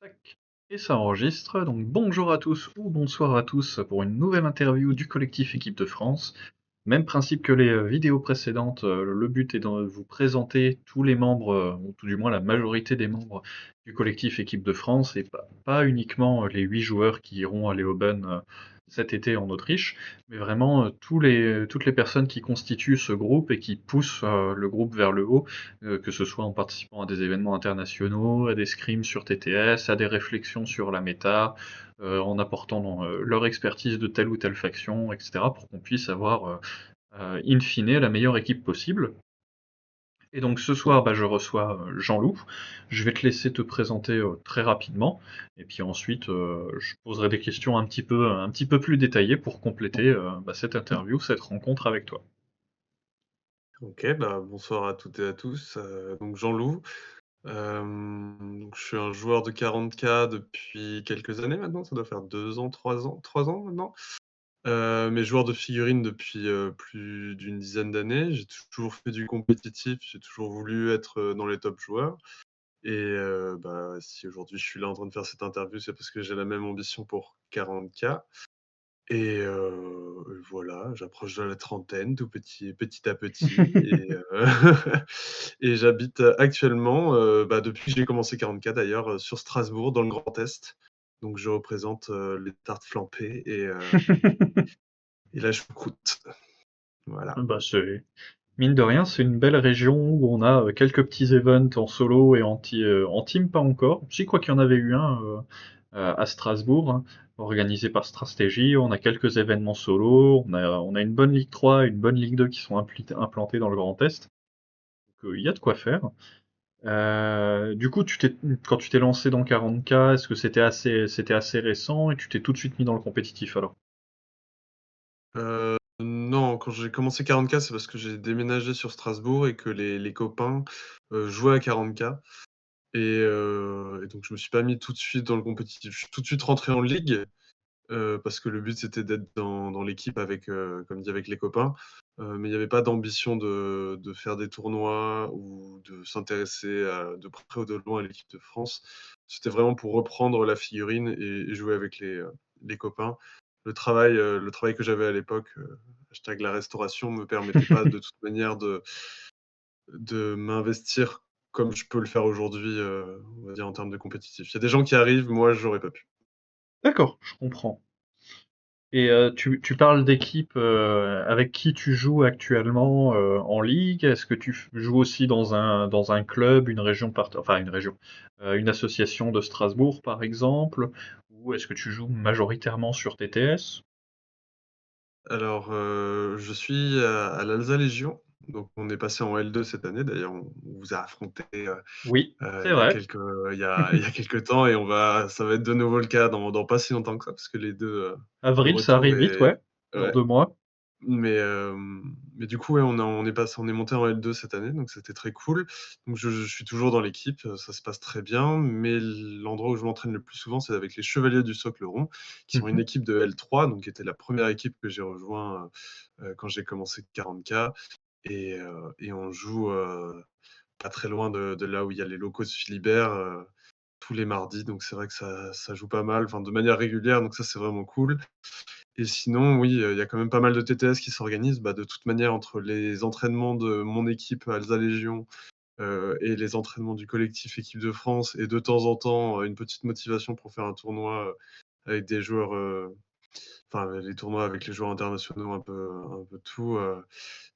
Tac. Et ça enregistre, donc bonjour à tous ou bonsoir à tous pour une nouvelle interview du collectif Équipe de France. Même principe que les vidéos précédentes, le but est de vous présenter tous les membres, ou tout du moins la majorité des membres du collectif Équipe de France, et pas uniquement les 8 joueurs qui iront à l'Eoben cet été en Autriche, mais vraiment toutes les personnes qui constituent ce groupe et qui poussent le groupe vers le haut, que ce soit en participant à des événements internationaux, à des scrims sur TTS, à des réflexions sur la méta, en apportant leur expertise de telle ou telle faction, etc., pour qu'on puisse avoir in fine la meilleure équipe possible. Et donc ce soir, je reçois Jean-Loup. Je vais te laisser te présenter très rapidement, et puis ensuite je poserai des questions un petit peu plus détaillées pour compléter cette interview, cette rencontre avec toi. OK, bonsoir à toutes et à tous, donc Jean-Loup, donc je suis un joueur de 40K depuis quelques années maintenant, ça doit faire 2 ans, 3 ans maintenant, mais joueur de figurines depuis, plus d'une dizaine d'années. J'ai toujours fait du compétitif, j'ai toujours voulu être, dans les top joueurs et si aujourd'hui je suis là en train de faire cette interview, c'est parce que j'ai la même ambition pour 40K. Et voilà, j'approche de la trentaine tout petit à petit et et j'habite actuellement, depuis que j'ai commencé 40K d'ailleurs, sur Strasbourg dans le Grand Est. Donc je représente, les tartes flambées et la choucroute. Voilà. C'est mine de rien, c'est une belle région où on a quelques petits events en solo et en team, pas encore. Si, quoi qu'il y en avait eu un à Strasbourg, hein, organisé par Stratégie. On a quelques événements solo, on a une bonne Ligue 3 et une bonne Ligue 2 qui sont implantées dans le Grand Est. Donc il y a de quoi faire. Du coup, quand tu t'es lancé dans 40K, est-ce que c'était assez récent et tu t'es tout de suite mis dans le compétitif alors? Non, quand j'ai commencé 40K, c'est parce que j'ai déménagé sur Strasbourg et que les copains, jouaient à 40K et donc je me suis pas mis tout de suite dans le compétitif. Je suis tout de suite rentré en ligue. Parce que le but c'était d'être dans l'équipe avec, comme dit, avec les copains, mais il y avait pas d'ambition de faire des tournois ou de s'intéresser de près ou de loin à l'équipe de France. C'était vraiment pour reprendre la figurine et jouer avec les copains. Le travail que j'avais à l'époque, #la restauration, me permettait pas de toute manière de m'investir comme je peux le faire aujourd'hui, on va dire en termes de compétitif. Il y a des gens qui arrivent, moi j'aurais pas pu. D'accord, je comprends. Et tu parles d'équipe avec qui tu joues actuellement en ligue. Est-ce que tu joues aussi dans un club, une région, enfin une région, une association de Strasbourg par exemple, ou est-ce que tu joues majoritairement sur TTS? Alors, je suis à l'Alsa Légion, donc on est passé en L2 cette année. D'ailleurs, on vous a affronté, Oui, c'est il y a vrai. quelques, il y a quelques temps et ça va être de nouveau le cas dans pas si longtemps que ça, parce que le Avril, ça retour arrive vite, est ouais, dans ouais, 2 mois. mais du coup, ouais, on est monté en L2 cette année, donc c'était très cool. Donc je suis toujours dans l'équipe, ça se passe très bien, mais l'endroit où je m'entraîne le plus souvent, c'est avec les Chevaliers du Socle Rond, qui sont une Mhm. équipe de L3, donc qui était la première équipe que j'ai rejoint, quand j'ai commencé 40K et on joue, pas très loin de là où il y a les locaux de Philibert, tous les mardis, donc c'est vrai que ça joue pas mal, enfin de manière régulière, donc ça, c'est vraiment cool. Et sinon, oui, il y a quand même pas mal de TTS qui s'organisent. De toute manière, entre les entraînements de mon équipe Alsa Légion, et les entraînements du collectif Équipe de France et de temps en temps, une petite motivation pour faire un tournoi, avec des joueurs, enfin, les tournois avec les joueurs internationaux, un peu tout,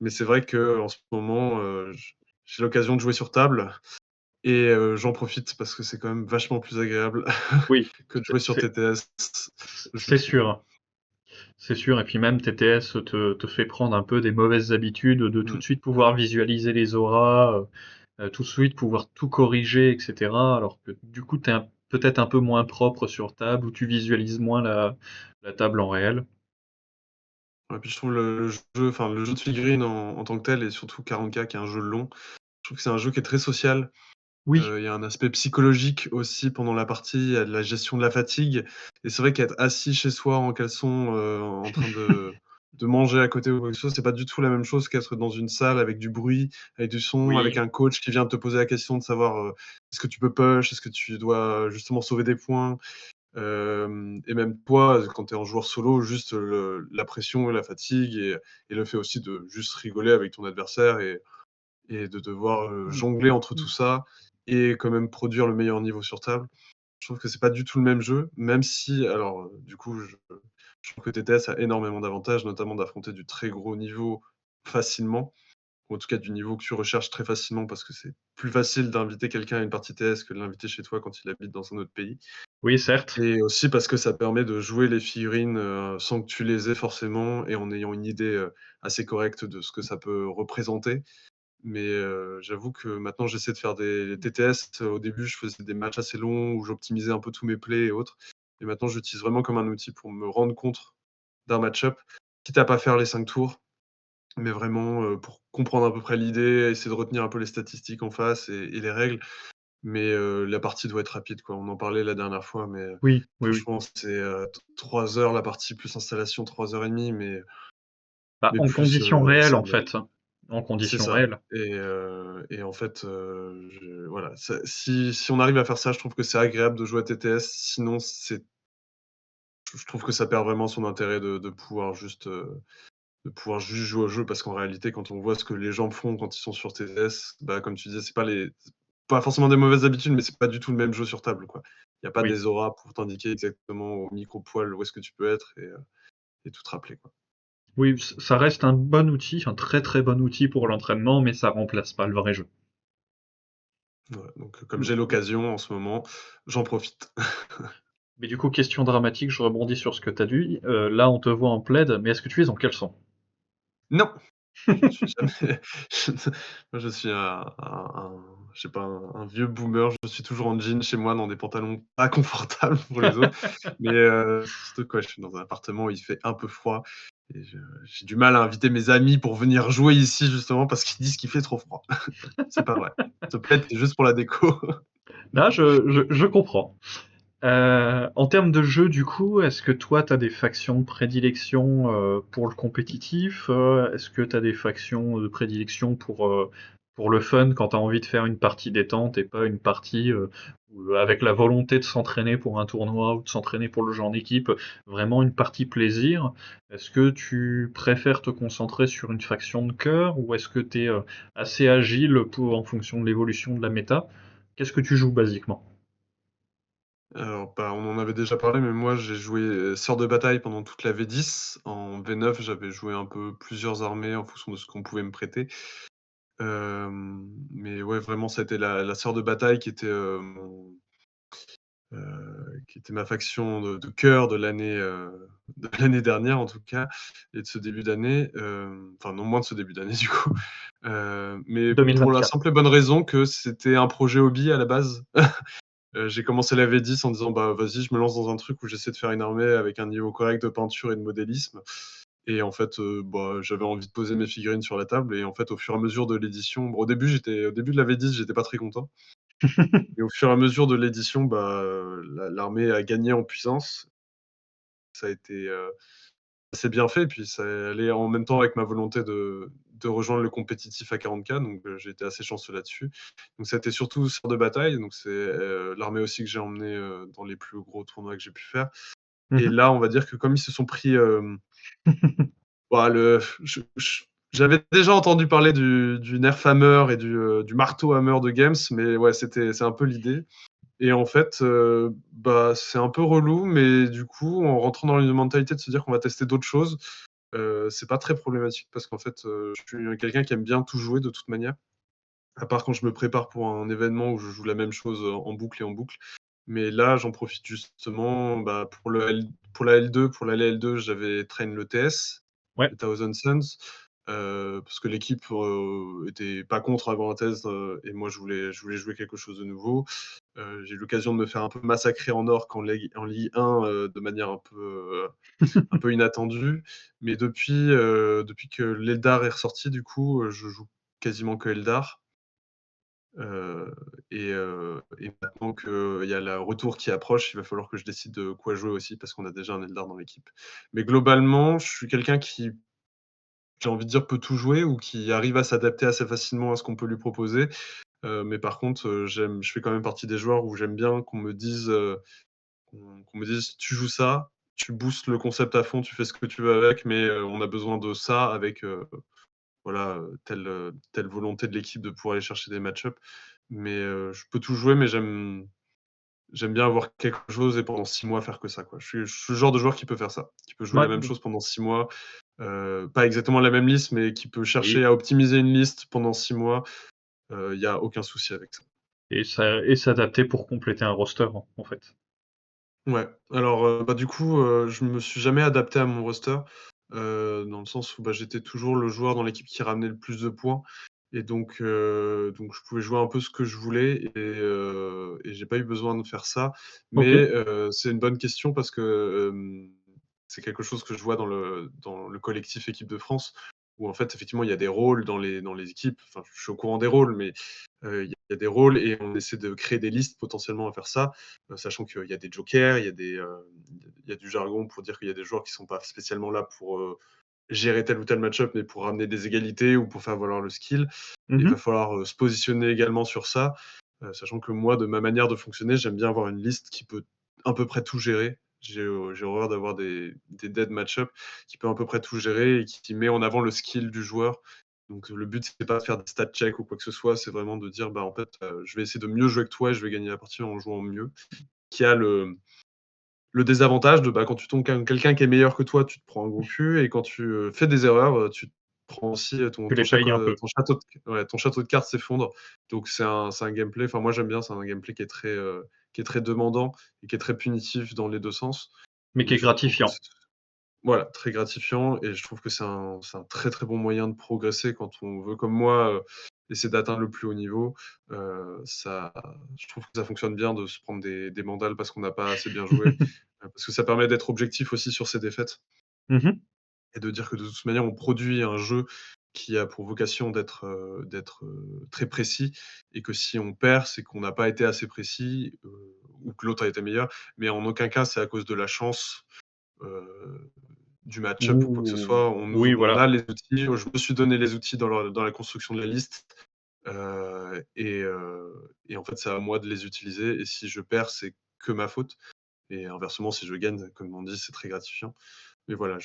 mais c'est vrai qu'en ce moment, j'ai l'occasion de jouer sur table et j'en profite parce que c'est quand même vachement plus agréable Oui, que de c'est jouer sur c'est- TTS, je c'est trouve. sûr. C'est sûr, et puis même TTS te fait prendre un peu des mauvaises habitudes de tout Mmh. de suite pouvoir visualiser les auras, tout de suite pouvoir tout corriger, etc. Alors que du coup, t'es peut-être un peu moins propre sur table, ou tu visualises moins la table en réel. Ouais, puis je trouve le jeu, enfin, le jeu de figurines en tant que tel et surtout 40K qui est un jeu long, je trouve que c'est un jeu qui est très social. Oui, Il y a un aspect psychologique aussi pendant la partie, il y a de la gestion de la fatigue et c'est vrai qu'être assis chez soi en caleçon, en train de de manger à côté ou quelque chose, c'est pas du tout la même chose qu'être dans une salle avec du bruit, avec du son, avec Oui, un coach qui vient te poser la question de savoir, est-ce que tu peux push? Est-ce que tu dois justement sauver des points? Et même toi, quand tu es en joueur solo, juste la pression et la fatigue et le fait aussi de juste rigoler avec ton adversaire et de devoir, mmh, jongler entre tout mmh. ça et quand même produire le meilleur niveau sur table. Je trouve que c'est pas du tout le même jeu, même si alors, du coup, je trouve que TTS a énormément d'avantages, notamment d'affronter du très gros niveau facilement, ou en tout cas du niveau que tu recherches très facilement parce que c'est plus facile d'inviter quelqu'un à une partie TS que de l'inviter chez toi quand il habite dans un autre pays. Oui, certes. Et aussi parce que ça permet de jouer les figurines, sans que tu les aies forcément et en ayant une idée, assez correcte de ce que ça peut représenter. Mais, j'avoue que maintenant j'essaie de faire des TTS. Au début, je faisais des matchs assez longs où j'optimisais un peu tous mes plays et autres. Et maintenant, j'utilise vraiment comme un outil pour me rendre compte d'un match-up, quitte à pas faire les 5 tours, mais vraiment, pour comprendre à peu près l'idée, essayer de retenir un peu les statistiques en face et les règles. Mais, la partie doit être rapide, quoi. On en parlait la dernière fois, mais, Oui, oui, oui. franchement, c'est, 3 heures la partie plus installation, 3 heures et demie, Bah, mais en plus, conditions réelles, ça en me fait. En c'est conditions ça. réelles. Et en fait, je voilà, ça si on arrive à faire ça, je trouve que c'est agréable de jouer à TTS. Sinon, je trouve que ça perd vraiment son intérêt de pouvoir juste jouer au jeu parce qu'en réalité, quand on voit ce que les gens font quand ils sont sur TTS, bah, comme tu disais, c'est pas forcément des mauvaises habitudes, mais c'est pas du tout le même jeu sur table, quoi. Il y a pas Oui. des auras pour t'indiquer exactement au micro-poil où est-ce que tu peux être et tout te rappeler, quoi. Oui, ça reste un bon outil, un très, très bon outil pour l'entraînement, mais ça remplace pas le vrai jeu. Ouais, donc comme j'ai l'occasion en ce moment, j'en profite. Mais du coup, question dramatique, je rebondis sur ce que tu as dit. Là, on te voit en plaid, mais est-ce que tu es en caleçon? Non! Je ne suis jamais moi je suis je sais pas, un vieux boomer, je suis toujours en jean chez moi dans des pantalons pas confortables pour les autres. Mais, surtout quoi, je suis dans un appartement où il fait un peu froid et j'ai du mal à inviter mes amis pour venir jouer ici justement parce qu'ils disent qu'il fait trop froid. C'est pas vrai. Ce plaid, c'est juste pour la déco. Là, je comprends. En termes de jeu, du coup, est-ce que toi, tu as des factions de prédilection pour le compétitif? Est-ce que tu as des factions de prédilection pour le fun quand tu as envie de faire une partie détente et pas une partie avec la volonté de s'entraîner pour un tournoi ou de s'entraîner pour le jeu en équipe, vraiment une partie plaisir? Est-ce que tu préfères te concentrer sur une faction de cœur ou est-ce que tu es assez agile en fonction de l'évolution de la méta? Qu'est-ce que tu joues basiquement? Alors, bah, on en avait déjà parlé, mais moi j'ai joué, sœur de bataille pendant toute la V10. En V9, j'avais joué un peu plusieurs armées en fonction de ce qu'on pouvait me prêter. Mais ouais, vraiment, ça a été la sœur de bataille qui était, qui était ma faction de cœur de l'année dernière en tout cas et de ce début d'année, enfin non moins de ce début d'année du coup. Mais pour la 2024. simple et bonne raison que c'était un projet hobby à la base. J'ai commencé la V10 en disant: «Bah, vas-y, je me lance dans un truc où j'essaie de faire une armée avec un niveau correct de peinture et de modélisme» et en fait, bah, j'avais envie de poser mes figurines sur la table et en fait, au fur et à mesure de l'édition, bon, au début de la V10, j'étais pas très content et au fur et à mesure de l'édition, bah, l'armée a gagné en puissance. Ça a été, assez bien fait et puis ça allait en même temps avec ma volonté de rejoindre le compétitif à 40K donc j'ai été assez chanceux là-dessus. Donc ça a été surtout sœur de bataille, donc c'est, l'armée aussi que j'ai emmenée, dans les plus gros tournois que j'ai pu faire et Mhm. là, on va dire que comme ils se sont pris, bah, j'avais déjà entendu parler du nerf hammer et du marteau hammer de Games, mais ouais, c'est un peu l'idée et en fait, bah, c'est un peu relou, mais du coup, en rentrant dans une mentalité de se dire qu'on va tester d'autres choses, c'est pas très problématique parce qu'en fait, je suis quelqu'un qui aime bien tout jouer de toute manière, à part quand je me prépare pour un événement où je joue la même chose, en boucle et en boucle. Mais là, j'en profite justement, bah, pour la L2, pour l'aller L2, j'avais train le TS, Ouais. le Thousand Suns, parce que l'équipe, était pas contre avant la thèse, et moi je voulais jouer quelque chose de nouveau. J'ai eu l'occasion de me faire un peu massacrer en orc en Ligue 1, de manière un peu inattendue. Mais depuis que l'Eldar est ressorti, du coup, je joue quasiment que Eldar. Et maintenant qu'il y a le retour qui approche, il va falloir que je décide de quoi jouer aussi parce qu'on a déjà un Eldar dans l'équipe. Mais globalement, je suis quelqu'un qui, j'ai envie de dire, peut tout jouer ou qui arrive à s'adapter assez facilement à ce qu'on peut lui proposer. Mais par contre, je fais quand même partie des joueurs où j'aime bien qu'on me dise: «Tu joues ça, tu boostes le concept à fond, tu fais ce que tu veux avec, mais on a besoin de ça avec, voilà, telle volonté de l'équipe de pouvoir aller chercher des match-up». Mais je peux tout jouer, mais j'aime bien avoir quelque chose et pendant 6 mois faire que ça, quoi. Je suis le genre de joueur qui peut faire ça, qui peut jouer Ouais, la même chose pendant 6 mois, pas exactement la même liste, mais qui peut chercher oui, à optimiser une liste pendant 6 mois, il y a aucun souci avec ça. et s'adapter pour compléter un roster, en fait. Ouais, alors, bah, du coup, je me suis jamais adapté à mon roster, dans le sens où, bah, j'étais toujours le joueur dans l'équipe qui ramenait le plus de points et donc je pouvais jouer un peu ce que je voulais et j'ai pas eu besoin de faire ça. OK. Mais, c'est une bonne question parce que, c'est quelque chose que je vois dans le collectif équipe de France où en fait, effectivement, il y a des rôles dans les équipes. Enfin, je suis au courant des rôles, mais, il y a des rôles et on essaie de créer des listes potentiellement à faire ça. Sachant qu'il y a des jokers, il y a du jargon pour dire qu'il y a des joueurs qui sont pas spécialement là pour, gérer tel ou tel match-up, mais pour ramener des égalités ou pour faire valoir le skill. Il va Mmh. falloir, se positionner également sur ça, sachant que moi, de ma manière de fonctionner, j'aime bien avoir une liste qui peut à peu près tout gérer. J'ai horreur d'avoir des dead match-up qui peut à peu près tout gérer et qui met en avant le skill du joueur. Donc le but, c'est pas de faire des stat checks ou quoi que ce soit, c'est vraiment de dire: «Bah, en fait, je vais essayer de mieux jouer que toi et je vais gagner la partie en jouant mieux». Qui a le désavantage de, bah, quand tu tombes quelqu'un qui est meilleur que toi, tu te prends un gros cul et quand tu, fais des erreurs, tu te prends aussi, ton Tu ton les payes un chaco peu. ton château de ouais, ton château de cartes s'effondre. Donc c'est un gameplay, enfin moi j'aime bien, c'est un gameplay qui est très demandant et qui est très punitif dans les 2 sens. Mais qui Mais est je trouve que gratifiant. c'est voilà, très gratifiant et je trouve que c'est un très, très bon moyen de progresser quand on veut, comme moi, essayer d'atteindre le plus haut niveau. Ça Je trouve que ça fonctionne bien de se prendre des mandales parce qu'on n'a pas assez bien joué, parce que ça permet d'être objectif aussi sur ses défaites Mmh. et de dire que de toute manière, on produit un jeu qui a pour vocation d'être très précis et que si on perd, c'est qu'on n'a pas été assez précis, ou que l'autre a été meilleur, mais en aucun cas, c'est à cause de la chance, heu du match-up ou quoi que ce Ou soit. oui, On voilà. a les outils, je me suis donné les outils dans la construction de la liste, et en fait, c'est à moi de les utiliser et si je perds, c'est que ma faute et inversement, si je gagne, comme on dit, c'est très gratifiant. Mais voilà,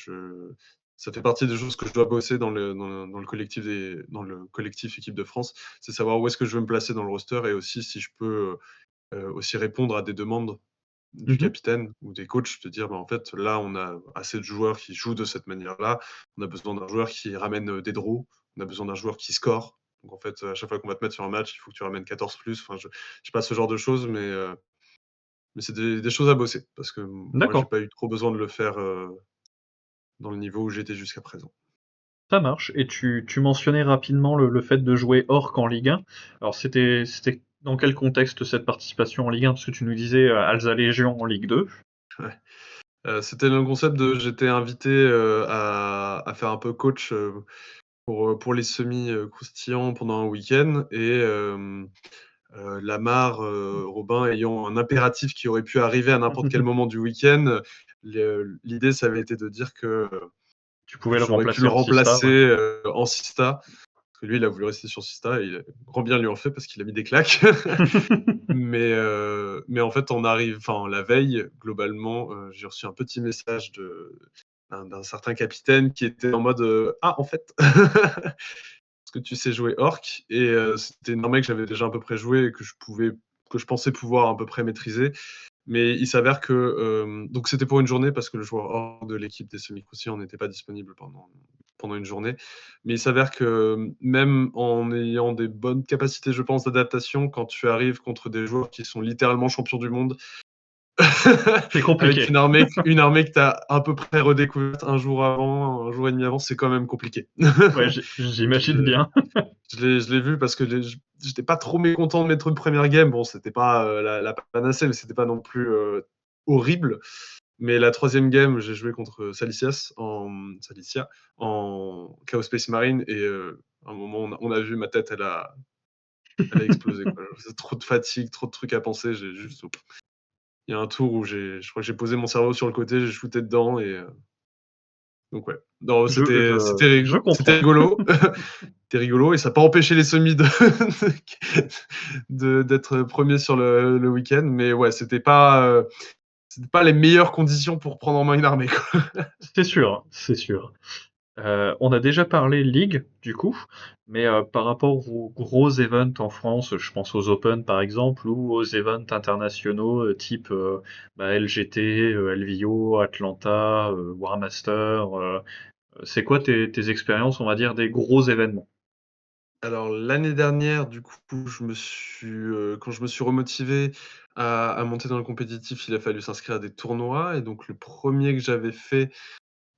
ça fait partie des choses que je dois bosser dans le collectif équipe de France. C'est savoir où est-ce que je veux me placer dans le roster et aussi si je peux, aussi répondre à des demandes du Mmh. capitaine ou des coachs, de dire: «Bah, en fait, là, on a assez de joueurs qui jouent de cette manière-là. On a besoin d'un joueur qui ramène, des draws. On a besoin d'un joueur qui score. Donc en fait, à chaque fois qu'on va te mettre sur un match, il faut que tu ramènes 14 plus». Enfin, je sais pas, ce genre de choses, mais c'est des choses à bosser parce que moi, j'ai D'accord, pas eu trop besoin de le faire, dans le niveau où j'étais jusqu'à présent. ça marche, et tu mentionnais rapidement le fait de jouer Orc en Ligue 1. Alors c'était dans quel contexte cette participation en Ligue 1? Parce que tu nous disais, Alsa Légion en Ligue 2. Ouais. C'était le concept de j'étais invité, à faire un peu coach, pour les semis, croustillants pendant un week-end et Lamar, Robin ayant un impératif qui aurait pu arriver à n'importe quel moment du week-end, l'idée ça avait été de dire Tu que pouvais le j'aurais pu remplacer le en Sista, remplacer, ouais. en Sista. Parce que lui, il a voulu rester sur Sista et grand bien lui en fait parce qu'il a mis des claques. Mais en fait, enfin, la veille, globalement, j'ai reçu un petit message d'un certain capitaine qui était en mode, «Ah, en fait, est-ce que tu sais jouer orc?» Et c'était une armée que j'avais déjà à peu près joué et que je pensais pouvoir à peu près maîtriser. Mais il s'avère que, donc c'était pour une journée parce que le joueur hors de l'équipe des semi-croustillants n'était pas disponible pendant une journée. Mais il s'avère que, même en ayant des bonnes capacités, je pense, d'adaptation, quand tu arrives contre des joueurs qui sont littéralement champions du monde, C'est avec compliqué. une armée que tu as à peu près redécouverte un jour avant, un jour et demi avant, c'est quand même compliqué. Ouais, j'imagine Je bien. je l'ai vu parce que j'étais pas trop mécontent de mes trucs première game. Bon, c'était pas, la panacée, mais c'était pas non plus, horrible. Mais la troisième game, j'ai joué contre Salicia en Chaos Space Marine et à un moment, on a vu ma tête, elle a explosé, quoi. C'est trop de fatigue, trop de trucs à penser, j'ai juste il y a un tour où je crois que j'ai posé mon cerveau sur le côté, j'ai shooté dedans et donc ouais. Non, Je, je, je c'était comprends. rigolo. C'était rigolo et ça n'a pas empêché les semis d'être premier sur le week-end, mais ouais, c'était pas les meilleures conditions pour prendre en main une armée, quoi. C'est sûr, c'est sûr. On a déjà parlé Ligue, du coup, mais par rapport aux gros events en France, je pense aux Open par exemple, ou aux events internationaux type LGT, LVO, Atlanta, War Master, c'est quoi tes expériences, on va dire, des gros événements? Alors l'année dernière, du coup, quand je me suis remotivé à monter dans le compétitif, il a fallu s'inscrire à des tournois et donc le premier que j'avais fait,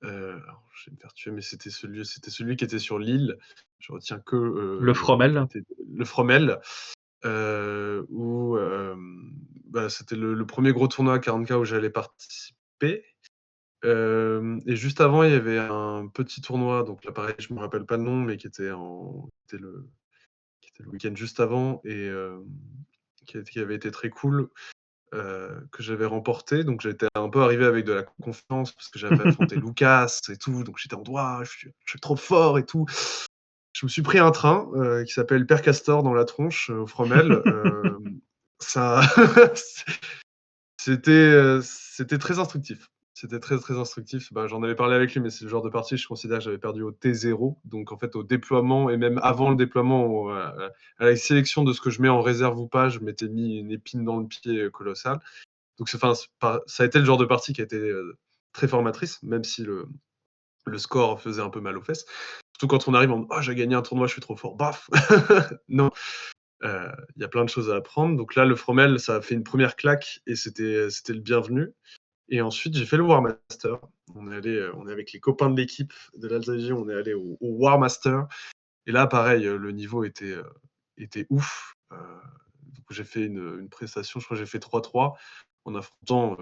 alors je vais me faire tuer, mais c'était celui qui était sur l'île. Je retiens que, Le Fromel? c'était le Fromel, où, c'était le 1er gros tournoi à 40K où j'allais participer. Et juste avant, il y avait un petit tournoi, donc là pareil, je me rappelle pas le nom, mais qui était le week-end juste avant et qui avait été très cool, que j'avais remporté. Donc j'étais un peu arrivé avec de la confiance parce que j'avais affronté Lucas et tout, donc j'étais en mode: «Waouh, je suis trop fort et tout». Je me suis pris un train, qui s'appelle Père Castor dans la tronche, au Fromel, ça c'était très instructif. C'était très, très instructif. Bah, j'en avais parlé avec lui, mais c'est le genre de partie, je considère que j'avais perdu au T0. Donc en fait, au déploiement et même avant le déploiement, à la sélection de ce que je mets en réserve ou pas, je m'étais mis une épine dans le pied, colossale. Donc c'est pas ça a été le genre de partie qui a été, très formatrice, même si le score faisait un peu mal aux fesses. Surtout quand on arrive en mode: «Oh, j'ai gagné un tournoi, je suis trop fort». Baf! Non, il y a plein de choses à apprendre. Donc là, le Fromel, ça a fait une première claque et c'était le bienvenu. Et ensuite, j'ai fait le War Master. On est avec les copains de l'équipe de l'Alsace, on est allé au War Master. Et là, pareil, le niveau était ouf. Donc j'ai fait une prestation, je crois que j'ai fait 3-3 en affrontant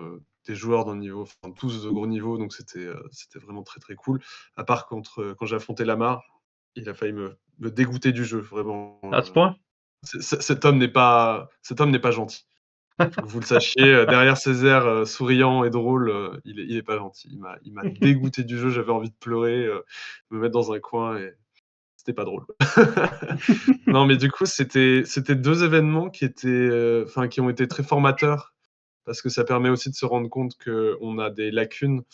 des joueurs d'un niveau, enfin tous de gros niveau, donc c'était vraiment très très cool. À part quand j'ai affronté Lamar, il a failli me dégoûter du jeu, vraiment. À ce point? Cet homme n'est pas gentil. Faut que vous le sachiez, derrière ses airs, souriants et drôles, il est pas gentil. Il m'a dégoûté du jeu, j'avais envie de pleurer, me mettre dans un coin et c'était pas drôle. Non, mais du coup, c'était 2 événements qui ont été très formateurs parce que ça permet aussi de se rendre compte qu'on a des lacunes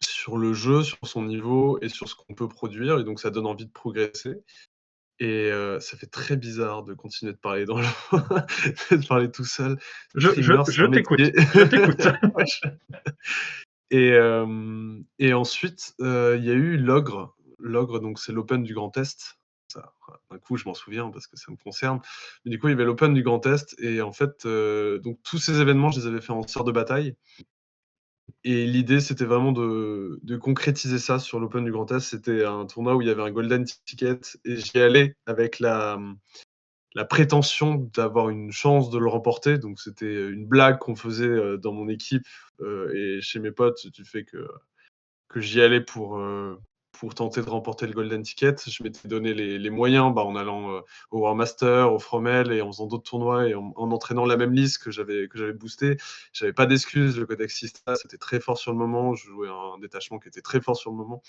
sur le jeu, sur son niveau et sur ce qu'on peut produire et donc ça donne envie de progresser. Et ça fait très bizarre de continuer de parler dans le de parler tout seul. Je, je, Streamer, c'est je un t'écoute, métier. je t'écoute. Ouais, et ensuite, il y a eu l'Ogre, donc c'est l'Open du Grand Est. Ça, d'un coup, je m'en souviens parce que ça me concerne. Mais du coup, il y avait l'Open du Grand Est et en fait, donc tous ces événements, je les avais fait en sœur de bataille et l'idée, c'était vraiment de concrétiser ça sur l'Open du Grand Est. C'était un tournoi où il y avait un golden ticket et j'y allais avec la prétention d'avoir une chance de le remporter. Donc c'était une blague qu'on faisait, dans mon équipe, et chez mes potes, du fait que j'y allais pour tenter de remporter le golden ticket. Je m'étais donné les moyens, en allant, au War Master, au Fromel et en faisant d'autres tournois et en entraînant la même liste que j'avais boostée. J'avais pas d'excuses, le Codex Sista, c'était très fort sur le moment. Je jouais un détachement qui était très fort sur le moment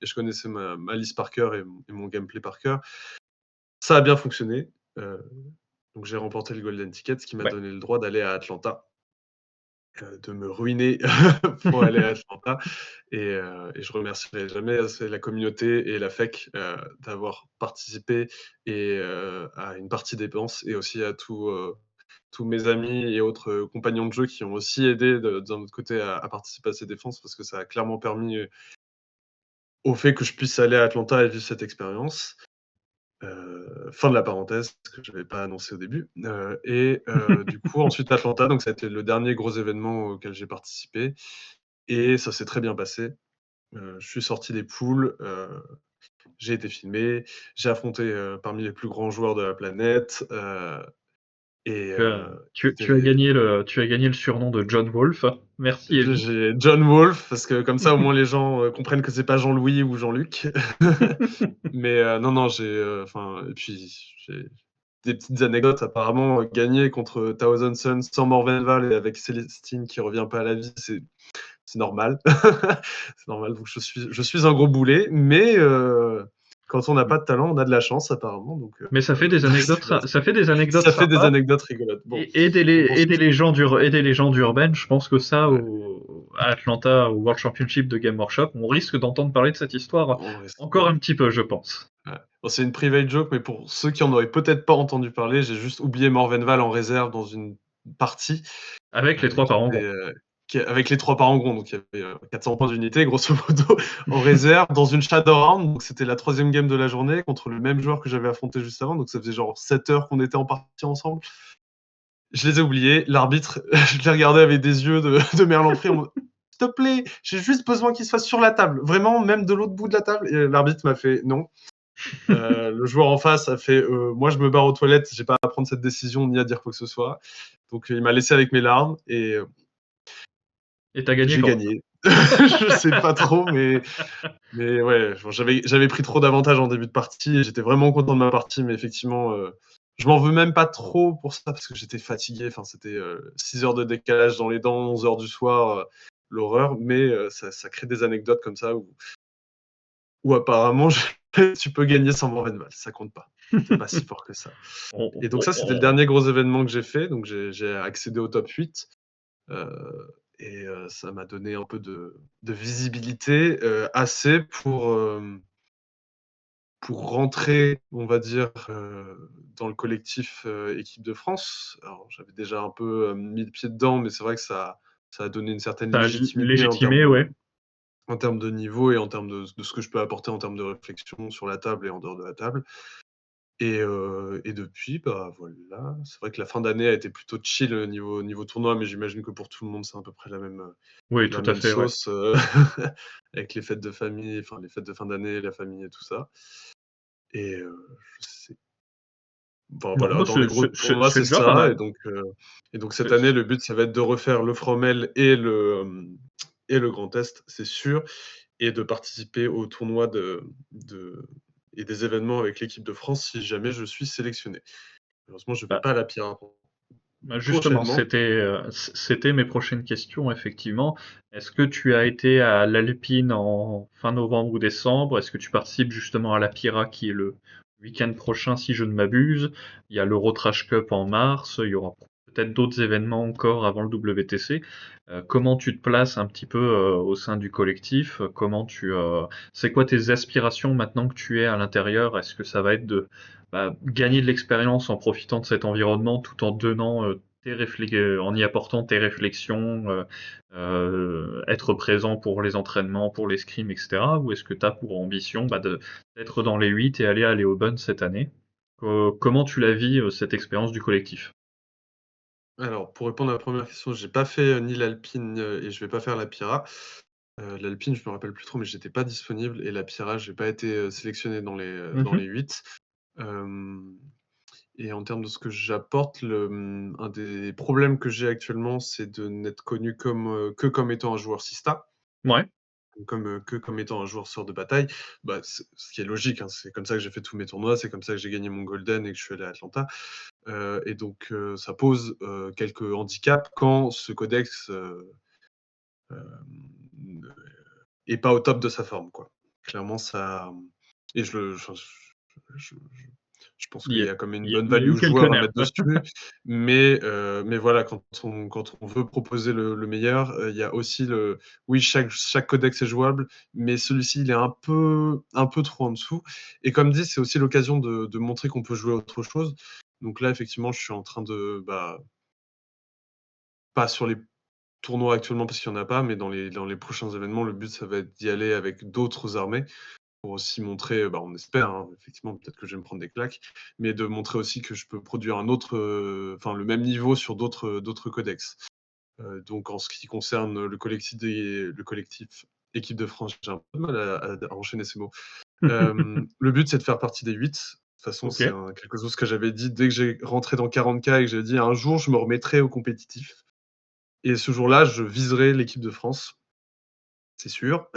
et je connaissais ma liste par cœur et mon gameplay par cœur. Ça a bien fonctionné, heu, donc j'ai remporté le golden ticket, ce qui m'a Ouais. donné le droit d'aller à Atlanta. De me ruiner pour aller à Atlanta et je remercierai jamais assez la communauté et la FEC, d'avoir participé et à une partie des dépenses et aussi à tous mes amis et autres, compagnons de jeu qui ont aussi aidé d'un autre côté à participer à ces défenses parce que ça a clairement permis, au fait que je puisse aller à Atlanta et vivre cette expérience. Fin de la parenthèse que je n'avais pas annoncé au début, du coup ensuite Atlanta, donc ça a été le dernier gros événement auquel j'ai participé et ça s'est très bien passé. Je suis sorti des poules, j'ai été filmé, j'ai affronté, parmi les plus grands joueurs de la planète, et Tu as, tu as c'était gagné le surnom de John Wolfe. Merci Evie. j'ai John Wolfe parce que comme ça au moins les gens, comprennent que c'est pas Jean-Louis ou Jean-Luc. Mais non, non, et puis j'ai petites anecdotes. Apparemment, gagner contre Thousand Suns sans Morvenval et avec Célestine qui revient pas à la vie, c'est normal. C'est normal. Donc je suis un gros boulet, mais quand on n'a pas de talent, on a de la chance apparemment. Donc Mais ça fait des anecdotes, ça fait des anecdotes ça fait des sympas. anecdotes rigolotes. Bon, Et des légendes urbaines, je pense que ça, ouais, à Atlanta, au World Championship de Game Workshop, on risque d'entendre parler de cette histoire encore ouais. un petit peu, je pense. Ouais. Bon, c'est une private joke, mais pour ceux qui en auraient peut-être pas entendu parler, j'ai juste oublié Morvenval en réserve dans une partie Avec les 3 qui parents était, gros. avec les 3 parents gros, donc il y avait 400 points d'unité, grosso modo, en réserve, dans une shadow round. Donc c'était la 3e game de la journée contre le même joueur que j'avais affronté juste avant. Donc ça faisait genre 7 heures qu'on était en partie ensemble. Je les ai oubliés. L'arbitre, je l'ai regardé avec des yeux de Merlan-Free en mode s'il te plaît, j'ai juste besoin qu'il se fasse sur la table, vraiment, même de l'autre bout de la table. Et l'arbitre m'a fait non. Le joueur en face a fait moi je me barre aux toilettes, j'ai pas à prendre cette décision ni à dire quoi que ce soit. Donc il m'a laissé avec mes larmes et Et t'as gagné j'ai quand même. gagné. Je sais pas trop, mais ouais, j'avais pris trop d'avantages en début de partie et j'étais vraiment content de ma partie, mais effectivement, je m'en veux même pas trop pour ça parce que j'étais fatigué. Enfin, c'était 6 heures de décalage dans les dents, 11 heures du soir, l'horreur, mais ça crée des anecdotes comme ça où apparemment tu peux gagner sans Morvenval, ça compte pas. C'est pas si fort que ça. Et donc ça, c'était le dernier gros événement que j'ai fait. Donc j'ai accédé au top 8. Et ça m'a donné un peu de visibilité, assez pour rentrer, on va dire, dans le collectif, équipe de France. Alors j'avais déjà un peu, mis le pied dedans, mais c'est vrai que ça a donné une certaine T'as légitimité légitimé, ouais. en termes de niveau et en termes de ce que je peux apporter en termes de réflexion sur la table et en dehors de la table. Et depuis, bah, voilà, c'est vrai que la fin d'année a été plutôt chill, niveau tournoi, mais j'imagine que pour tout le monde, c'est à peu près Oui, la tout à même fait, ouais. sauce, avec les fêtes de famille, enfin les fêtes de fin d'année, la famille et tout ça. Et je sais enfin Non, voilà, bah, dans les gros tournois, c'est c'est déjà pas ça. mal. Et donc cette C'est- année, le but, ça va être de refaire le Fromel et le Grand Est, c'est sûr, et de participer au tournoi et des événements avec l'équipe de France si jamais je suis sélectionné. Malheureusement, je ne vais bah, pas à la Pierre Justement, prochainement. c'était mes prochaines questions, effectivement. Est-ce que tu as été à l'Alpine en fin novembre ou décembre? Est-ce que tu participes justement à la Pira qui est le week-end prochain, si je ne m'abuse? Il y a l'Euro Trash Cup en mars, il y aura peut-être d'autres événements encore avant le WTC. Comment tu te places un petit peu au sein du collectif? C'est quoi tes aspirations maintenant que tu es à l'intérieur? Est-ce que ça va être de gagner de l'expérience en profitant de cet environnement tout en donnant en y apportant tes réflexions, être présent pour les entraînements, pour les scrims, etc. Ou est-ce que tu as pour ambition d'être dans les 8 et aller à Léoben cette année? Comment tu la vis, cette expérience du collectif? Alors, pour répondre à la première question, j'ai pas fait, ni l'Alpine, et je vais pas faire la Pira. L'Alpine, je me rappelle plus trop, mais j'étais pas disponible et la Pira, j'ai pas été, sélectionné dans les Mhm. 8. Hem Et en termes de ce que j'apporte, un des problèmes que j'ai actuellement, c'est de n'être connu que comme étant un joueur Sista, Ouais. que comme étant un joueur sort de bataille. Bah, ce qui est logique, hein, c'est comme ça que j'ai fait tous mes tournois, c'est comme ça que j'ai gagné mon golden et que je suis allé à Atlanta. Et donc ça pose, quelques handicaps quand ce codex, hem, est pas au top de sa forme, quoi. Clairement ça, et je pense qu'il y a quand même une bonne Il y a eu value quelques joueur à nerfs. mettre dessus, mais voilà, quand on veut proposer le meilleur, il y a aussi oui, chaque codex est jouable, mais celui-ci, il est un peu trop en dessous. Et comme dit, c'est aussi l'occasion de montrer qu'on peut jouer à autre chose. Donc là, effectivement, je suis en train pas sur les tournois actuellement parce qu'il y en a pas, mais dans les prochains événements, le but, ça va être d'y aller avec d'autres armées. Pour aussi montrer, on espère, hein, effectivement, peut-être que je vais me prendre des claques, mais de montrer aussi que je peux produire enfin le même niveau sur d'autres codex. Donc en ce qui concerne le collectif équipe de France, j'ai un peu de mal à enchaîner ces mots. Le but, c'est de faire partie des 8. De toute façon, Ok. c'est quelque chose que j'avais dit dès que j'ai rentré dans 40K et que j'ai dit: «Un jour, je me remettrai au compétitif», et ce jour-là, je viserai l'équipe de France, c'est sûr.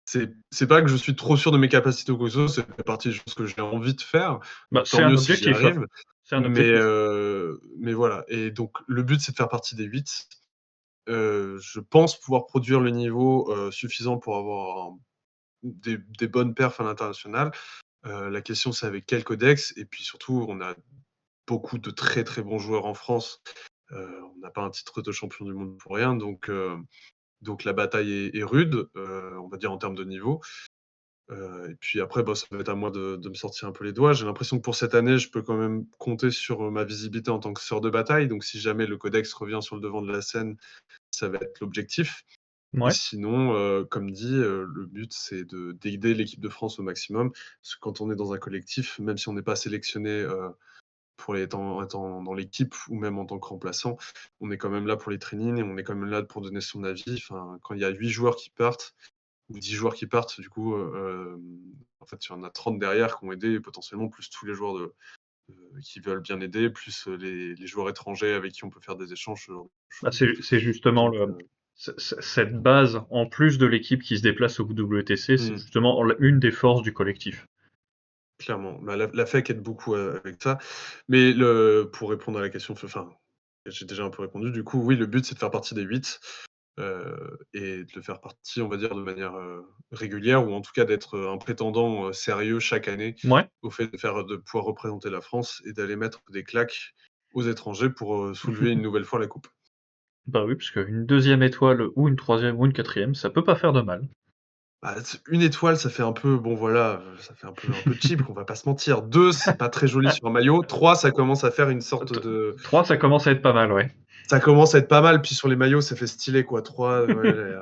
c'est pas que je suis trop sûr de mes capacités ou quoi que ce soit, c'est fait partie des choses que j'ai envie de faire, Bah, tant c'est un mieux si j'y objectif, hein. arrive. C'est un Mais, objectif. mais voilà et donc le but, c'est de faire partie des 8. Je pense pouvoir produire le niveau, suffisant pour avoir des bonnes perfs à l'international. La question, c'est avec quel codex et puis surtout, on a beaucoup de très, très bons joueurs en France. On n'a pas un titre de champion du monde pour rien, donc la bataille est rude, on va dire en termes de niveau. Et puis après, bah, ça va être à moi de me sortir un peu les doigts. J'ai l'impression que pour cette année, je peux quand même compter sur, ma visibilité en tant que sœur de bataille. Donc si jamais le codex revient sur le devant de la scène, ça va être l'objectif. Et Ouais. sinon, comme dit, le but, c'est d'aider l'équipe de France au maximum. Parce que quand on est dans un collectif, même si on n'est pas sélectionné, pour être dans l'équipe ou même en tant que remplaçant, on est quand même là pour les trainings et on est quand même là pour donner son avis. Enfin, quand il y a 8 joueurs qui partent ou 10 joueurs qui partent, du coup, en fait, il y en a 30 derrière qui ont aidé potentiellement, plus tous les joueurs qui veulent bien aider, plus, les joueurs étrangers avec qui on peut faire des échanges, ce genre de Bah, choses. c'est justement Donc, cette base, en plus de l'équipe qui se déplace au WTC, c'est mmh. justement une des forces du collectif. Clairement, bah, la FEC aide beaucoup, avec ça. Mais pour répondre à la question, enfin, j'ai déjà un peu répondu. Du coup, oui, le but, c'est de faire partie des 8 et de le faire partie, on va dire, de manière, régulière ou en tout cas d'être, un prétendant, sérieux chaque année Ouais. au fait de pouvoir représenter la France et d'aller mettre des claques aux étrangers pour, soulever une nouvelle fois la coupe. Bah oui, parce qu'une deuxième étoile ou une troisième ou une quatrième, ça peut pas faire de mal. Bah, une étoile, ça fait un peu bon voilà, ça fait un peu cheap, on va pas se mentir. 2, c'est pas très joli sur un maillot. 3, ça commence à faire une sorte T- de 3, ça commence à être pas mal, ouais. ça commence à être pas mal, puis sur les maillots, ça fait stylé quoi. 3, ouais,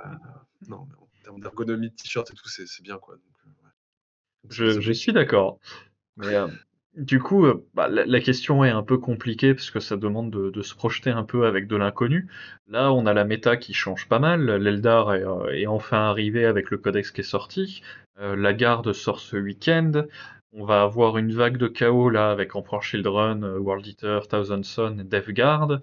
non, mais en termes d'ergonomie de t-shirt et tout, c'est bien quoi, ouais, donc c'est des Je suis objectifs. d'accord. Mais du coup, bah, la question est un peu compliquée parce que ça demande de se projeter un peu avec de l'inconnu. Là, on a la méta qui change pas mal. L'Eldar est enfin arrivé avec le codex qui est sorti. La garde sort ce week-end. On va avoir une vague de chaos là avec Emperor Children, World Eater, Thousand Sun et Death Guard.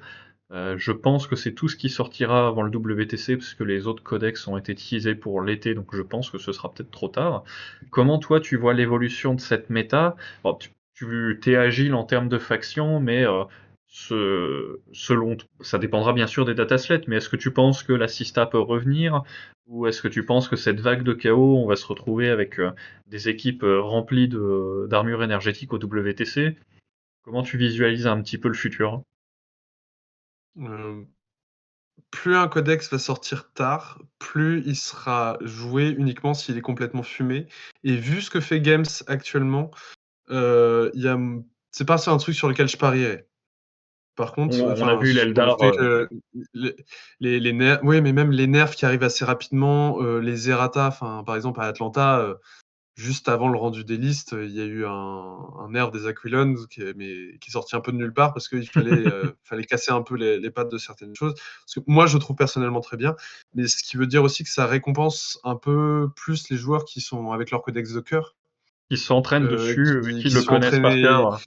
Je pense que c'est tout ce qui sortira avant le WTC, parce que les autres codex ont été teasés pour l'été, donc je pense que ce sera peut-être trop tard. Comment toi tu vois l'évolution de cette méta? Bon, tu es agile en termes de faction, mais ça dépendra bien sûr des dataslets, mais est-ce que tu penses que la Sista peut revenir? Ou est-ce que tu penses que cette vague de chaos, on va se retrouver avec des équipes remplies d'armure énergétique au WTC? Comment tu visualises un petit peu le futur? Hem, Plus un codex va sortir tard, plus il sera joué uniquement s'il est complètement fumé et vu ce que fait Games actuellement, il y a, c'est pas un truc sur lequel je parierais. Par contre, On a enfin, vu sur le l'Eldar. fait que les les nerfs oui, mais même les nerfs qui arrivent assez rapidement, les errata, enfin, par exemple à Atlanta, juste avant le rendu des listes, il y a eu un nerf des Aquilons qui est sorti un peu de nulle part parce qu'il fallait casser un peu les pattes de certaines choses. Parce que moi, je le trouve personnellement très bien, mais ce qui veut dire aussi que ça récompense un peu plus les joueurs qui sont avec leur codex de cœur, Qui s'entraînent dessus, qui qui le sont connaissent par entraînés cœur.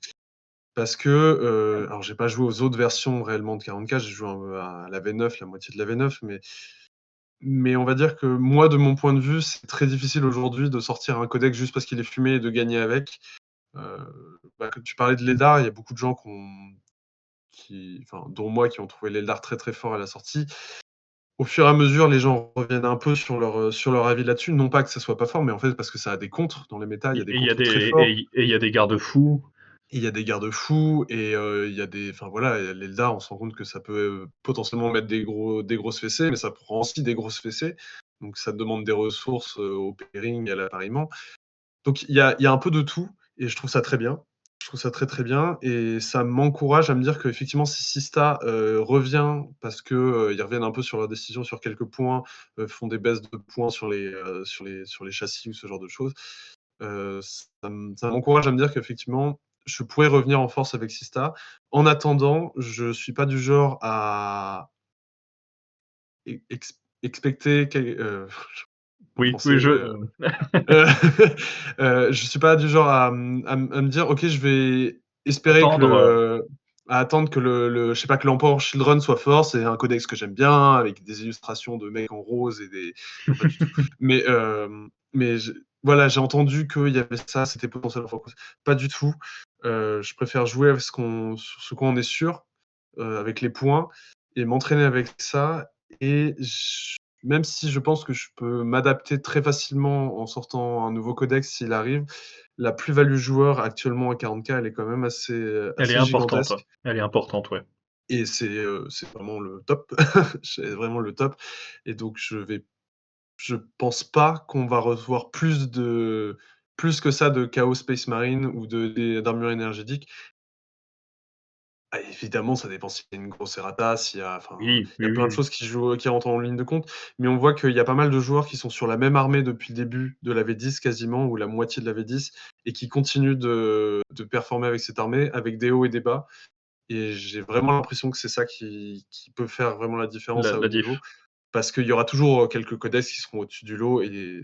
parce que, alors j'ai pas joué aux autres versions réellement de 40K, j'ai joué à la V9, la moitié de la V9, mais on va dire que moi, de mon point de vue, c'est très difficile aujourd'hui de sortir un codex juste parce qu'il est fumé et de gagner avec. Bah, quand tu parlais de l'Eldar, il y a beaucoup de gens enfin, dont moi, qui ont trouvé l'Eldar très, très fort à la sortie. Au fur et à mesure, les gens reviennent un peu sur leur avis là-dessus. Non pas que ça soit pas fort, mais en fait parce que ça a des contres dans les méta, il y a des Et il y a contres très des, forts et il y a des garde-fous. et il y a des garde-fous et il y a enfin voilà, l'Eldar, on se rend compte que ça peut, potentiellement mettre des grosses fessées, mais ça prend aussi des grosses fessées. Donc ça demande des ressources, au pairing et à l'appariement. Donc il y a un peu de tout et je trouve ça très bien. Je trouve ça très, très bien et ça m'encourage à me dire qu'effectivement si Sista, revient parce que, ils reviennent un peu sur leurs décisions sur quelques points, font des baisses de points sur les châssis ou ce genre de choses, ça m'encourage à me dire qu'effectivement, je pourrais revenir en force avec Sista. En attendant, je suis pas du genre à expecter en Oui, français, oui, Heu, je suis pas du genre à me dire: «OK, je vais espérer que attendre. le» à attendre que je sais pas, que l'Emperor Children soit fort. C'est un codex que j'aime bien, avec des illustrations de mecs en rose et des. Non, pas du tout. Mais voilà, j'ai entendu qu'il y avait ça, c'était potentiellement fort. Pas du tout. Je préfère jouer avec sur ce quoi on est sûr, avec les points, et m'entraîner avec ça. Et même si je pense que je peux m'adapter très facilement en sortant un nouveau codex s'il arrive, la plus-value joueur actuellement à 40K, elle est quand même Elle est assez importante. gigantesque. Elle est importante, ouais. Et c'est vraiment le top. C'est vraiment le top. Et donc je pense pas qu'on va revoir plus que ça de Chaos Space Marine ou d'armure énergétique. Ah, évidemment, ça dépend s'il y a une grosse errata, Oui, il y oui, a plein de oui. choses qui rentrent en ligne de compte, mais on voit qu'il y a pas mal de joueurs qui sont sur la même armée depuis le début de la V10 quasiment, ou la moitié de la V10, et qui continuent de performer avec cette armée, avec des hauts et des bas. Et j'ai vraiment l'impression que c'est ça qui peut faire vraiment la différence à haut La niveau. diff. Parce qu'il y aura toujours quelques codex qui seront au-dessus du lot, et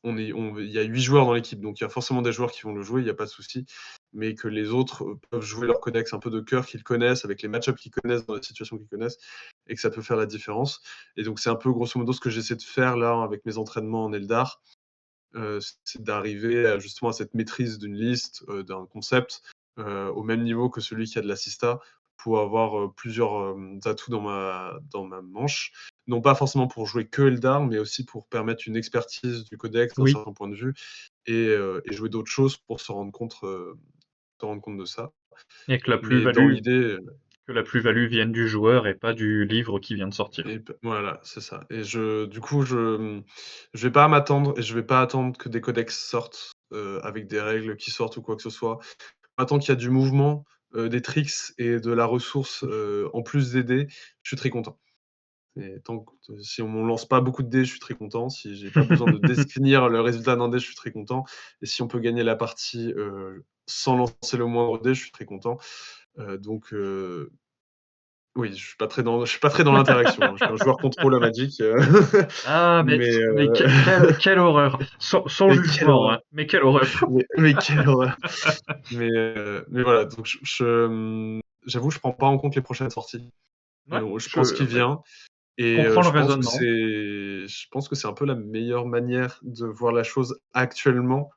il y a 8 joueurs dans l'équipe, donc il y a forcément des joueurs qui vont le jouer, il n'y a pas de souci. Mais que les autres peuvent jouer leur codex un peu de cœur qu'ils connaissent, avec les match-ups qu'ils connaissent, dans la situation qu'ils connaissent, et que ça peut faire la différence. Et donc c'est un peu grosso modo ce que j'essaie de faire là avec mes entraînements en Eldar. C'est d'arriver justement à cette maîtrise d'une liste, d'un concept, au même niveau que celui qui a de l'assista, pour avoir plusieurs atouts dans ma manche. Non pas forcément pour jouer que Eldar, mais aussi pour permettre une expertise du codex d'un Oui. certain point de vue, et jouer d'autres choses pour se rendre compte de ça. Et que la Mais dans plus-value l'idée, que la plus-value vienne du joueur et pas du livre qui vient de sortir. voilà, c'est ça. Et du coup, je vais pas m'attendre, et je vais pas attendre que des codex sortent, avec des règles qui sortent ou quoi que ce soit. Tant qu'il y a du mouvement, des tricks et de la ressource, en plus des dés, je suis très content. Et tant que si on me lance pas beaucoup de dés, je suis très content. Si j'ai pas besoin de définir le résultat d'un dé, je suis très content. Et si on peut gagner la partie, sans lancer le moindre dé, je suis très content. Donc oui, je suis pas très dans l'interaction, hein. Je suis un joueur contrôle à Magic, Ah, mais mais quelle horreur! Sans mais quelle jugement, horreur! hein, mais quelle horreur! Mais quelle horreur! Mais voilà, donc j'avoue, je prends pas en compte les prochaines sorties. Ouais, Je prends ce qui ouais, vient, je et comprends le raisonnement. je pense que c'est un peu la meilleure manière de voir la chose actuellement,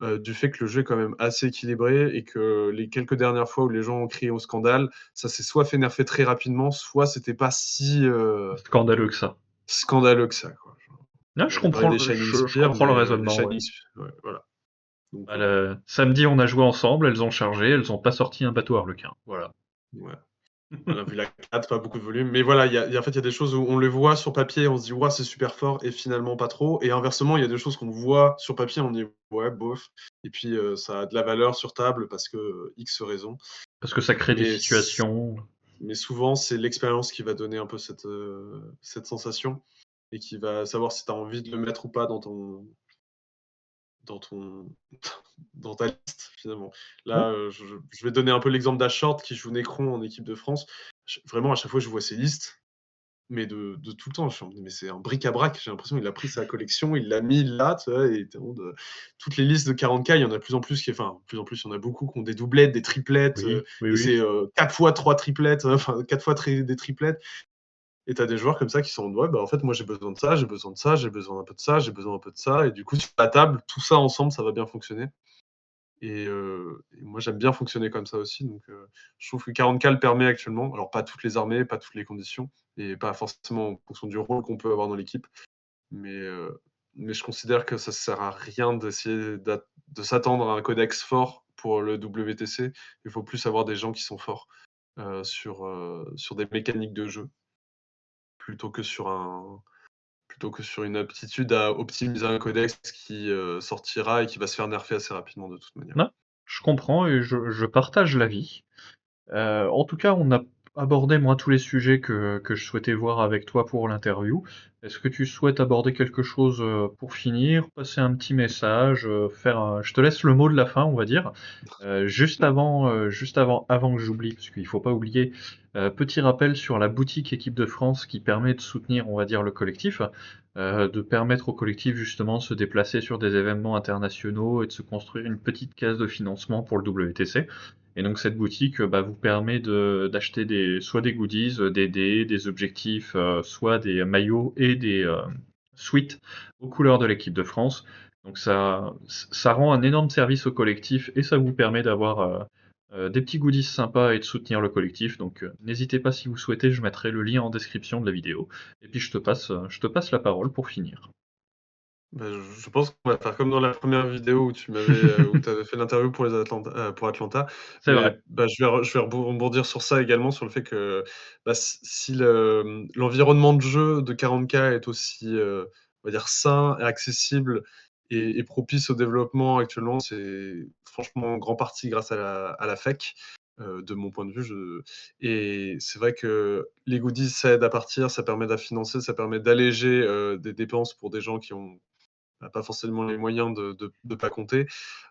du fait que le jeu est quand même assez équilibré, et que les quelques dernières fois où les gens ont crié au scandale, ça s'est soit fait nerfer très rapidement, soit c'était pas si, Scandaleux que ça. scandaleux que ça, quoi. Genre, Là, on avait parlé des Shining je Spear, comprends mais le les raisonnement, ouais. Shining ouais, voilà. Donc Bah, le samedi, on a joué ensemble, elles ont chargé, elles ont pas sorti un bateau harlequin. Voilà. ouais. On a vu la 4, pas beaucoup de volume. Mais voilà, en fait, il y a des choses où on les voit sur papier, on se dit, ouais, c'est super fort, et finalement pas trop. Et inversement, il y a des choses qu'on voit sur papier, on dit, ouais, bof. Et puis, ça a de la valeur sur table parce que X raisons. Parce que ça crée des Mais, situations. mais souvent, c'est l'expérience qui va donner un peu cette sensation, et qui va savoir si tu as envie de le mettre ou pas dans ton, dans ta liste, finalement. Ouais. Là, je vais donner un peu l'exemple d'Ashort qui joue Necron en équipe de France. Vraiment, à chaque fois, je vois ses listes, mais de tout le temps. Je suis en mode, mais c'est un bric-à-brac. J'ai l'impression qu'il a pris sa collection, il l'a mis là, tu vois, et toutes les listes de 40K, il y en a de plus en plus plus en plus, il y en a beaucoup qui ont des doublettes, des triplettes, Oui, oui, et oui. c'est 4 fois 3 triplettes, enfin 4 fois des triplettes. Et tu as des joueurs comme ça qui sont en mode, ouais, bah en fait, moi j'ai besoin de ça, j'ai besoin de ça, j'ai besoin d'un peu de ça, j'ai besoin un peu de ça. Et du coup, sur la table, tout ça ensemble, ça va bien fonctionner. Et moi, j'aime bien fonctionner comme ça aussi. Donc, je trouve que 40K le permet actuellement. Alors, pas toutes les armées, pas toutes les conditions, et pas forcément en fonction du rôle qu'on peut avoir dans l'équipe. Mais je considère que ça sert à rien d'essayer de s'attendre à un codex fort pour le WTC. Il faut plus avoir des gens qui sont forts sur des mécaniques de jeu, plutôt que sur une aptitude à optimiser un codex qui sortira et qui va se faire nerfer assez rapidement de toute manière. Non, je comprends et je partage l'avis. En tout cas, on a abordé, moi, tous les sujets que je souhaitais voir avec toi pour l'interview. Est-ce que tu souhaites aborder quelque chose pour finir, passer un petit message, faire un... Je te laisse le mot de la fin, on va dire. Avant que j'oublie, parce qu'il faut pas oublier, petit rappel sur la boutique Équipe de France qui permet de soutenir, on va dire, le collectif, de permettre au collectif justement de se déplacer sur des événements internationaux et de se construire une petite case de financement pour le WTC. Et donc cette boutique vous permet d'acheter soit des goodies, des dés, des objectifs, soit des maillots et des suites aux couleurs de l'équipe de France. Donc ça rend un énorme service au collectif et ça vous permet d'avoir des petits goodies sympas et de soutenir le collectif. Donc n'hésitez pas si vous souhaitez, je mettrai le lien en description de la vidéo. Et puis je te passe la parole pour finir. Bah, je pense qu'on va faire comme dans la première vidéo où tu avais fait l'interview pour Atlanta. C'est Mais vrai. bah, je vais rebondir sur ça également, sur le fait que bah, si l'environnement de jeu de 40K est aussi, on va dire, sain et accessible et propice au développement actuellement, c'est franchement en grande partie grâce à la FEC, de mon point de vue. Et c'est vrai que les goodies, ça aide à partir, ça permet à financer, ça permet d'alléger des dépenses pour des gens qui ont pas forcément les moyens de pas compter.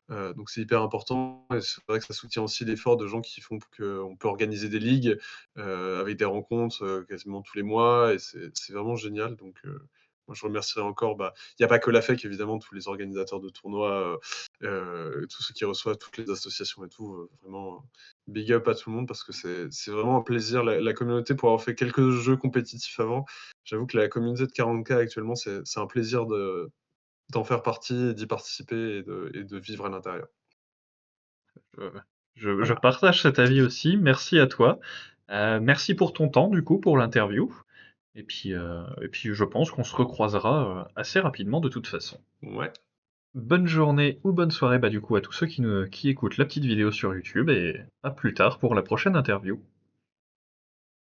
Donc c'est hyper important et c'est vrai que ça soutient aussi l'effort de gens qui font qu'on peut organiser des ligues, avec des rencontres, quasiment tous les mois et c'est vraiment génial donc moi je remercierai encore, bah, il y a pas que la FEC évidemment, tous les organisateurs de tournois, tous ceux qui reçoivent, toutes les associations et tout, vraiment big up à tout le monde parce que c'est vraiment un plaisir. La communauté pour avoir fait quelques jeux compétitifs avant, j'avoue que la communauté de 40K actuellement, c'est un plaisir d'en faire partie, d'y participer et de vivre à l'intérieur. Euh, je Voilà. partage cet avis aussi. Merci à toi. Merci pour ton temps, du coup, pour l'interview. Et puis je pense qu'on se recroisera assez rapidement de toute façon. Ouais. Bonne journée ou bonne soirée du coup à tous ceux qui écoutent la petite vidéo sur YouTube et à plus tard pour la prochaine interview.